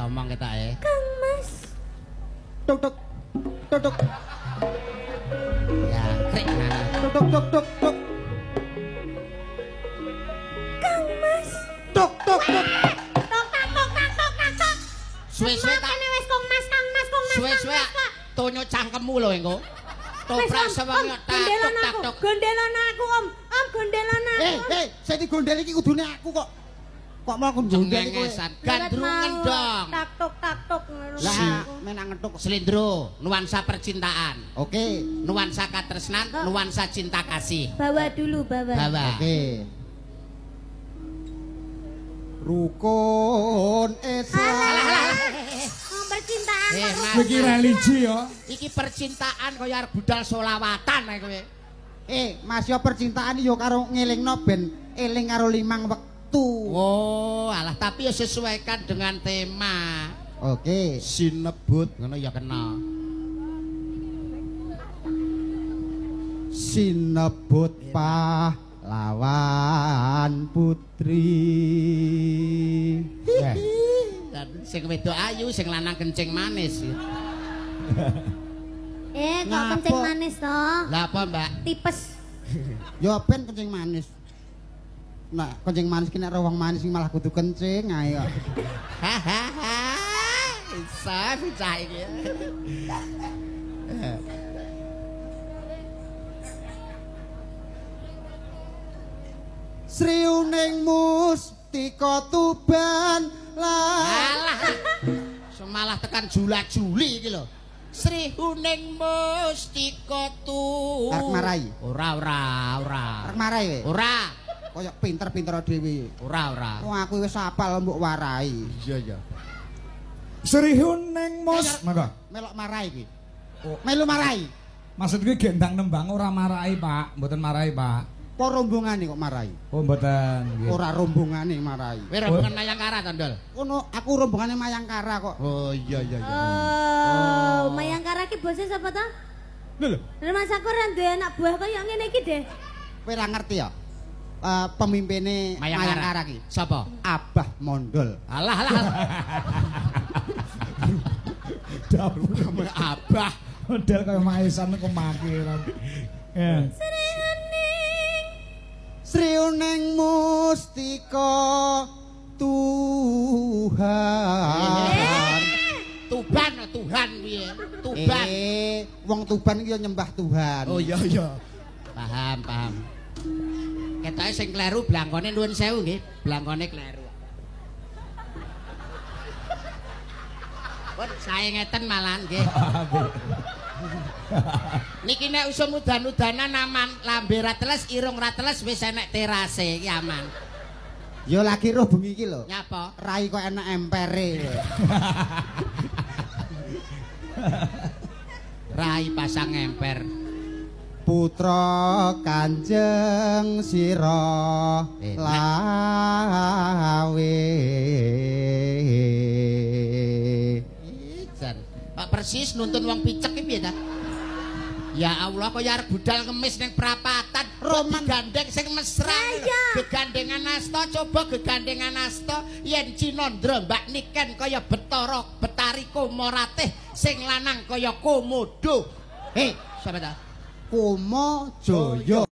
diomong ketoke. Kang Mas. Tuk tuk. Tuk tuk. Ya, krek nana. Tuk tuk tuk tuk tuk. Kang Mas. Tuk tuk tuk. Tok tak tok tak tok tak tok. Suwe-suwe tak. Kene wis Kang Mas, Kang Mas, Kang Mas. Suwe-suwe tonyo cangkemmu lho engko. Toprak sewengi tak tok tak tok. Gondelan aku, Om. Om gondelan aku. Saya digondel iki kudune aku kok. Kok mau gondel kowe? Gandrungan dong. Tak tok. Lah, menak ngetuk. Slendro, nuansa percintaan. Oke. Nuansa katresnan, nuansa cinta kasih. Bawa dulu, bawa. Oke. Rukun Islam. Percintaan. Iki religi ya. Iki percintaan kaya arep budal selawatan ae kowe. Mas yo percintaan yo karo ngelingno ben eling karo limang wektu. Oh, alah tapi ya sesuaikan dengan tema. Oke. Sinebut ngono ya kena. Sinebut pahlawan putri. Sing wedok ayu, sing lanang kencing manis. Kok kencing manis toh? Lah apa, Mbak? Tipes. Yo ben kencing manis. Nah, kencing manis ki nek wong manis sing malah kudu kencing ae. Hahaha. Isa bocah iki. Sriuning mustika Tuban Alah. Semalah tekan Jula-Juli iki lho. Sri Huning Mustika tu. Arek marai. Ora. Arek marai kowe. Ora. Kaya pinter-pinter dhewe. Ora. Wong aku wis apal mbok warai. Iya. Sri Huning Mus. Monggo. Melok marai iki. Melu marai. Maksud kuwi gendang nembang ora marai, Pak. Mboten marai, Pak. Apa rombongane kok marai? Oh, mboten nggih. Ora rombongane marai. Kowe rombongan Mayangkara to, Ndol? Kono aku rombongane Mayangkara kok. Oh, iya. Oh, Mayangkara ki bose sapa to? Lho. Mas aku ora duwe anak buah kaya ngene iki, Deh. Kowe ora ngerti ya? Pemimpine Mayangkara ki. Sapa? Abah Mondol. Alah. Dapur Abah. model kaya maesan kok maki. Ya. Sriuning mustika Tuhan. Tuhan piye? Tuban. Wong Tuban iki yo nyembah Tuhan. Oh iya. Paham. Ketoke sing kleru blangkone nuwun sewu nggih, blangkone kleru. Pun sae ngeten malan nggih. Niki nek usum udan-udanan aman, lambe ra teles, irung ra teles wis enek terase iki aman. Yo lagi roh bengi iki lho. Nyapa? Rai kok enak empere. Rai pasang emper. Putra Kanjeng Sira lawe. Jan, Pak persis nuntun wong picek iki piye ta? Ya Allah kaya arep budal ngemis ning prapatan, roman gandeng sing mesra. Gegandengan asta, coba gegandengan asta yen Cinandra Mbak Niken kaya Betara Betari Komoratih, sing lanang kaya Komodo. Sapa ta? Komo Jaya.